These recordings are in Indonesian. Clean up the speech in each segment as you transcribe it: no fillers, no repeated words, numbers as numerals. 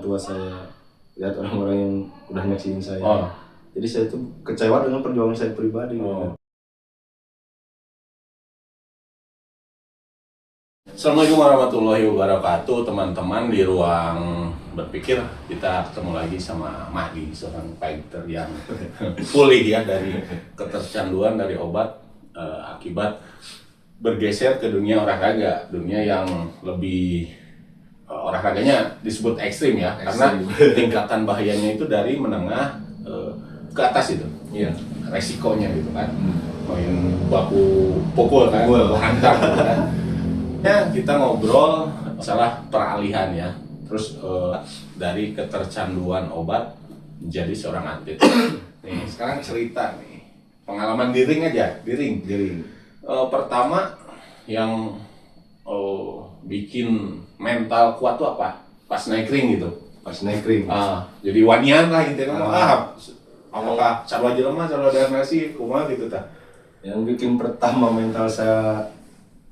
tua saya, lihat orang-orang yang udah nyaksiin saya. Oh. Jadi saya tuh kecewa dengan perjuangan saya pribadi. Oh. Assalamualaikum warahmatullahi wabarakatuh, teman-teman. Di ruang berpikir kita ketemu lagi sama Mahdi, seorang fighter yang pulih ya dari ketercanduan dari obat akibat bergeser ke dunia olahraga, dunia yang lebih olahraganya disebut ekstrim ya, karena tingkatan bahayanya itu dari menengah ke atas itu. Iya. Resikonya gitu kan, main baku pukul kan, baku hantam gitu kan. Ya, kita ngobrol masalah peralihan ya, terus dari ketercanduan obat menjadi seorang atlet. Nih, sekarang cerita nih, pengalaman di ring aja, di ring. Pertama yang bikin mental kuat tuh apa? Pas naik ring gitu. Pas naik ring. Jadi wanian lah intinya. Apakah sarwa jelema, sarwa nasi, kumaha gitu ta? Yang bikin pertama mental saya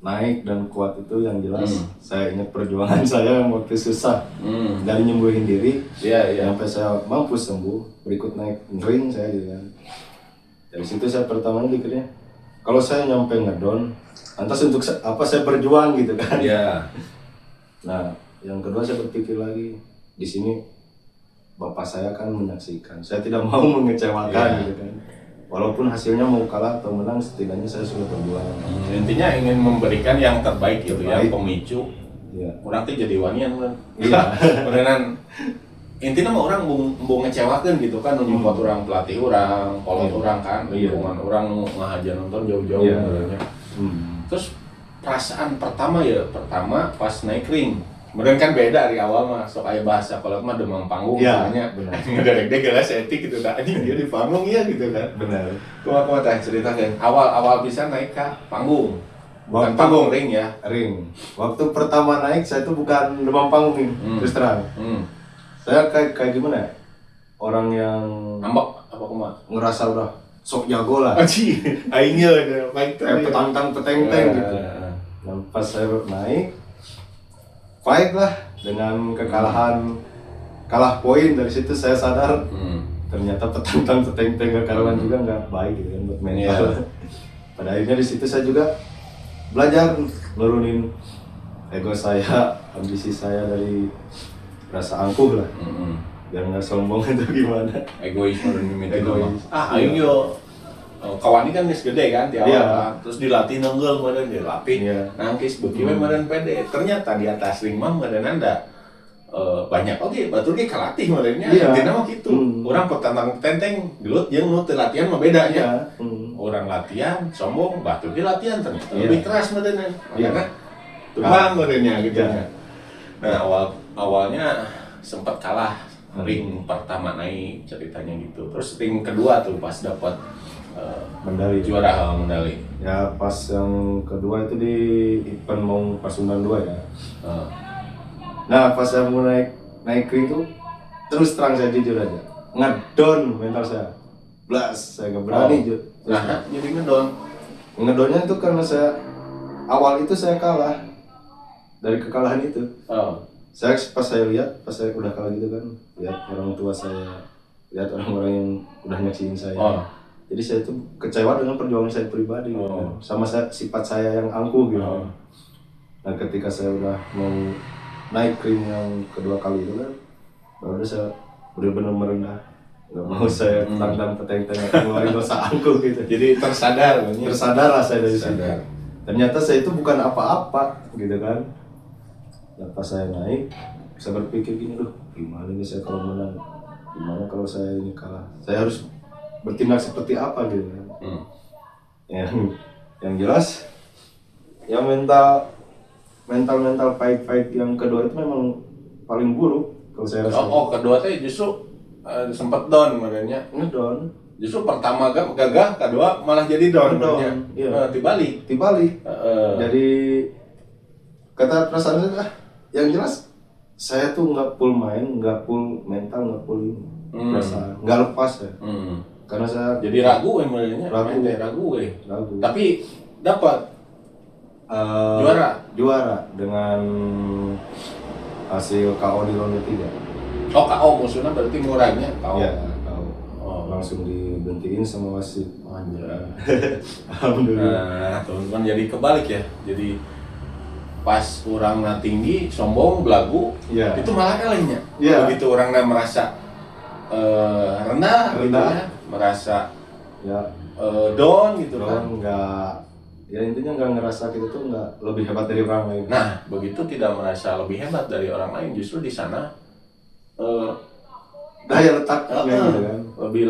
naik dan kuat itu yang jelas saya ingat perjuangan saya yang waktu susah dari nyembuhin diri sampai saya mampu sembuh, berikut naik ring saya gitu kan. Dari situ saya pertamanya pikirnya kalau saya nyampe ngedown, lantas untuk apa saya berjuang gitu kan. Nah, yang kedua saya berpikir lagi, di sini bapak saya kan menyaksikan, saya tidak mau mengecewakan gitu kan. Walaupun hasilnya mau kalah atau menang, setidaknya saya sudah berjuang. Intinya ingin memberikan yang terbaik gitu ya, pemicu. Orang tuh jadi wanian kan. Beneran. Intinya mah orang mau ngecewakan gitu kan, nyumput orang pelatih orang, kolot orang kan, lingkungan orang ngahajar nonton jauh-jauh sebenarnya. Terus perasaan pertama pas naik ring. Kemudian kan beda dari awal mah, sok aya bahasa kalau mah demam panggung sebenarnya. Ngederek deh gelas etik gitu kan. Anjing dia di panggung ya gitu kan. Benar. Kumaha teh ceritakeun. Awal bisa naik ke panggung. Bukan panggung, ring ya. Ring. Waktu pertama naik saya tuh bukan demam panggung nih, terus terang. Saya kayak gimana ya? Orang yang Ambak apa kumaha? Ngerasa udah sok jago lah. Anjing, aingnya kayak petantang-peteng gitu. Dan pas saya naik fight lah dengan kekalahan, kalah poin. Dari situ saya sadar ternyata petantang peteng-teng kekaruan juga nggak baik gitu kan buat mental. Pada akhirnya di situ saya juga belajar nurunin ego saya, ambisi saya dari rasa angkuh lah, biar nggak sombong itu gimana. Egois nurunin mental. Aing yo kawan ini kan geus gede kan di awal, terus dilatih nenggel meureun dilatih nangkis beuki we meureun pede. Ternyata di atas ring mah meureun anda banyak batur ge kalatih meureun nya. Intina mah kitu. Urang petantang tenteng gelut jeung nu teu latihan mah beda nya. Urang latihan sombong, batur ge latihan ternyata lebih keras meureun. Makana tumbang meureun nya gitu nya. Nah, awalnya sempat kalah ring pertama naik ceritanya gitu. Terus ring kedua tuh pas dapat medali, juara medali. Ya pas yang kedua itu di event mau Pasundan 2 ya. Nah pas saya mau naik ring itu terus terang saya jujur aja ngedown mental saya. Saya nggak berani Jadi ngedownnya itu karena saya awal itu saya kalah dari kekalahan itu. Saya pas saya udah kalah gitu kan, lihat orang tua saya, lihat orang-orang yang udah nyaksiin saya. Jadi saya tuh kecewa dengan perjuangan saya pribadi, sama sifat saya yang angkuh gitu. Dan ketika saya udah mau naik ring yang kedua kali itu kan, baru saya benar-benar merendah, nggak mau saya tantang peteng-teng ngeluarin dosa angkuh gitu. Jadi tersadar lah saya dari situ. Ternyata saya itu bukan apa-apa gitu kan. Dan pas saya naik, saya berpikir gini, gimana ini saya kalau menang, gimana kalau saya ini kalah, saya harus bertindak seperti apa gitu kan. Yang jelas ya mental fight yang kedua itu memang paling buruk kalau saya rasa. Kedua teh justru sempat down sebenarnya. Ngedown. Justru pertama gagah, kedua malah jadi down. Dibalik. Jadi kata perasaan saya yang jelas saya tuh nggak full main, nggak full mental, nggak full ini. Perasaan nggak lepas ya. Karena saya jadi ragu ragu. Tapi dapat juara dengan hasil KO di ronde 3. Oh, KO musuhnya berarti murahnya KO. Iya, KO. Oh. Langsung dibentiin sama wasit. Anjir. Alhamdulillah. Nah, teman-teman jadi kebalik ya. Jadi pas orangnya tinggi, sombong, belagu, ya. Itu malah elehnya. Ya. Begitu orangnya merasa rendah gitu ya, merasa ya down gitu kan. Enggak, ya intinya nggak ngerasa kita tuh nggak lebih hebat dari orang lain. Nah, begitu tidak merasa lebih hebat dari orang lain, justru di sana daya letaknya gitu kan.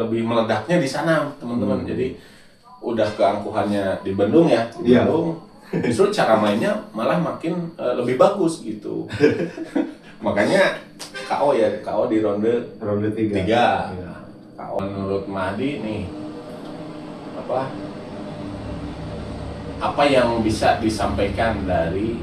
Lebih meledaknya di sana, teman-teman. Jadi udah keangkuhannya dibendung ya, dibendung. Justru cara mainnya malah makin lebih bagus gitu. Makanya KO ya, KO di ronde 3. Ya. KO menurut Mahdi nih apa yang bisa disampaikan dari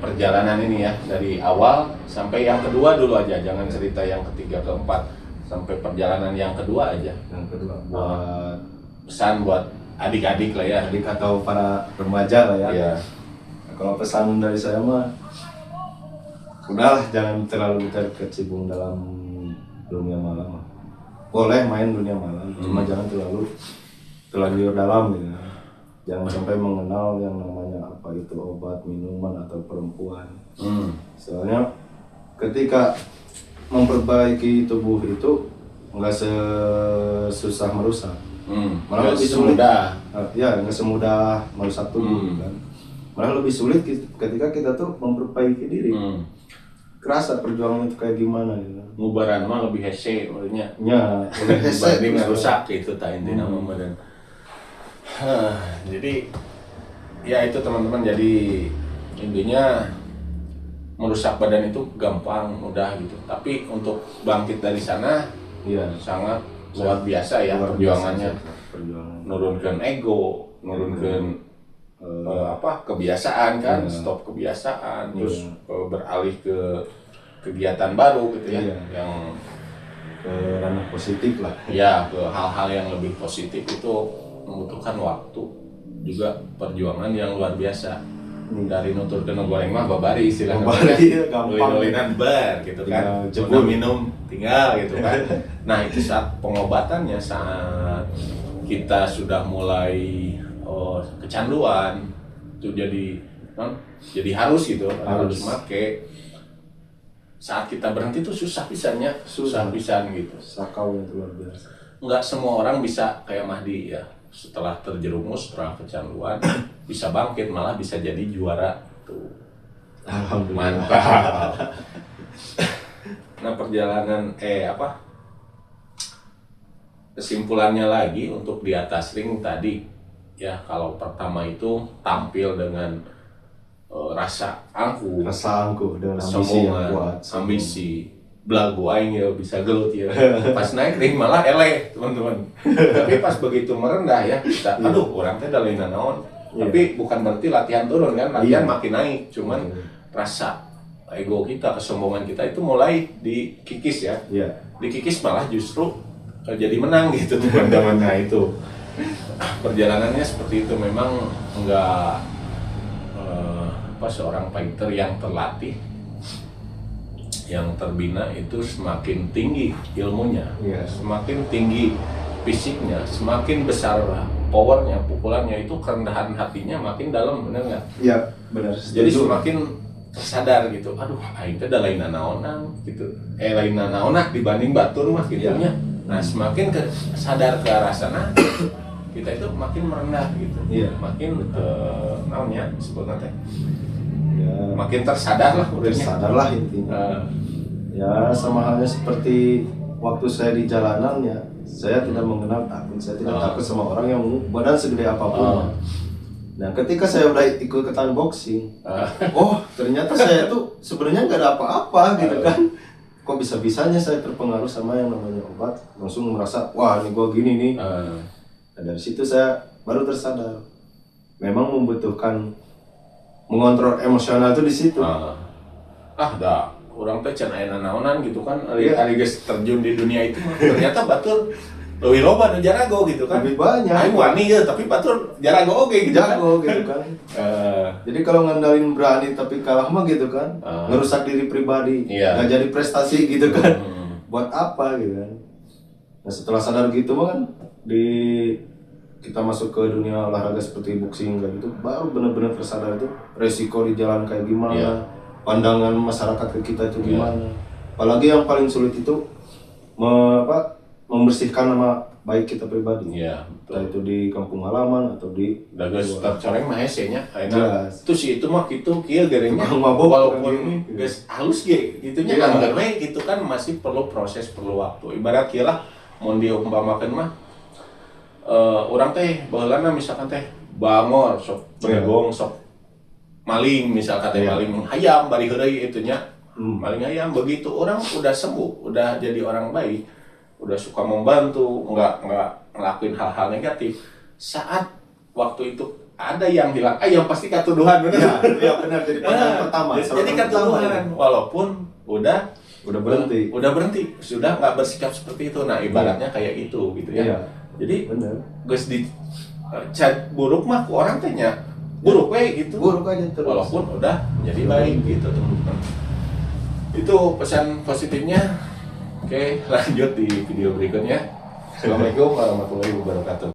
perjalanan ini ya, dari awal sampai yang kedua dulu aja, jangan cerita yang ketiga keempat, sampai perjalanan yang kedua aja. Yang kedua buat pesan buat adik-adik lah ya, adik atau para remaja lah ya. Ya. Nah, kalau pesan dari saya mah udahlah, jangan terlalu terkecebong dalam dunia malam. Boleh main dunia malam, cuma jangan terlalu dalam gitu. Jangan sampai mengenal yang namanya apa itu obat, minuman atau perempuan. Soalnya ketika memperbaiki tubuh itu nggak sesusah merusak. Malah lebih sulit. Ya, nggak semudah merusak tubuh kan. Malah lebih sulit ketika kita tuh memperbaiki diri. Kerasa perjuangan itu kayak gimana gitu. Ngubaran mah lebih hese maksudnya. Ya, lebih hese dibanding rusak itu tak intinya mah dan. Jadi ya itu teman-teman, jadi intinya merusak badan itu gampang, mudah gitu. Tapi untuk bangkit dari sana ya sangat luar biasa ya perjuangannya. Nurunkan ego, nurunkan kebiasaan kan, stop kebiasaan, terus beralih ke kegiatan baru gitu ya, yang ke ranah positif lah. Ya, ke hal-hal yang lebih positif itu membutuhkan waktu, juga perjuangan yang luar biasa. Dari nutur kena goreng mah babari istilahnya. Babari gampang. Nulinan bar gitu kan. Coba minum tinggal gitu kan. Nah, itu saat pengobatannya, saat kita sudah mulai kecanduan itu jadi harus gitu, harus make. Saat kita berhenti tuh susah pisannya, susah pisan gitu. Sakau yang luar biasa. Enggak semua orang bisa kayak Mahdi ya. Setelah terjerumus, setelah kecanduan bisa bangkit, malah bisa jadi juara tuh. Alhamdulillah. Mantap. Nah, perjalanan kesimpulannya lagi untuk di atas ring tadi ya, kalau pertama itu tampil dengan rasa angkuh dan ambisi yang kuat, ambisi belagu aing ya bisa gelut ya. Pas naik ring malah eleh teman-teman. Tapi pas begitu merendah ya kita, aduh orang teh da lain naon. Tapi bukan berarti latihan turun kan, latihan makin naik. Cuman rasa ego kita, kesombongan kita itu mulai dikikis ya. Dikikis malah justru jadi menang gitu teman-teman. Nah itu perjalanannya seperti itu, memang enggak seorang fighter yang terlatih, yang terbina itu semakin tinggi ilmunya, semakin tinggi fisiknya, semakin besar powernya, pukulannya, itu kerendahan hatinya makin dalam, benar nggak? Iya, benar. Jadi semakin tersadar gitu, aduh, aing teh da lain naonan gitu, lain naonak dibanding batur mah gitunya. Nah, semakin sadar ke arah sana, kita itu makin merendah gitu, makin naonnya sebutnya teh. Makin tersadar lah, tersadarlah intinya. Ya sama halnya seperti waktu saya di jalanan ya, saya tidak mengenal takut, saya tidak takut sama orang yang badan segede apapun. Nah, ketika saya udah ikutan boxing, ternyata saya tuh sebenarnya nggak ada apa-apa gitu kan. Kok bisa-bisanya saya terpengaruh sama yang namanya obat, langsung merasa wah ini gua gini nih. Nah, dari situ saya baru tersadar, memang membutuhkan mengontrol emosional itu di situ. Dah orang teh can aya naonan gitu kan, ari geus terjun di dunia itu mah ternyata batur leuwih loba nu jarago gitu kan. Lebih banyak. Aing wani ya, tapi batur jarago oge gitu kan. Gitu kan. Jadi kalau ngandalin berani tapi kalah mah gitu kan, ngerusak diri pribadi, nggak jadi prestasi gitu kan. buat apa gitu kan. Nah setelah sadar gitu mah kan kita masuk ke dunia olahraga seperti boxing kayak gitu, baru benar-benar tersadar itu resiko di jalan kayak gimana, pandangan masyarakat ke kita itu gimana. Apalagi yang paling sulit itu membersihkan nama baik kita pribadi. Entah itu di kampung halaman atau di dagas tercoreng mah hese-nya ayeuna. Terus itu mah kitu kieu gerengnya walaupun geus halus ge gitunya anggar we gitu kan masih perlu proses, perlu waktu. Ibarat kieu lah mun diumpamakeun mah orang teh baheulana misalkan teh bangor sok begong sok maling misalkan teh maling hayam bari heureuy itunya maling hayam begitu orang udah sembuh udah jadi orang baik udah suka membantu nggak ngelakuin hal-hal negatif saat waktu itu ada yang hilang yang pasti katuduhan benar ya benar jadi pandangan pertama jadi katuduhan walaupun udah berhenti sudah nggak bersikap seperti itu nah ibaratnya kayak itu gitu ya. Jadi geus di cat buruk mah ku orang teh nya buruk we gitu. Buruk aja terus. Walaupun udah jadi baik gitu teman-teman. Itu pesan positifnya. Oke, lanjut di video berikutnya. Assalamualaikum warahmatullahi wabarakatuh.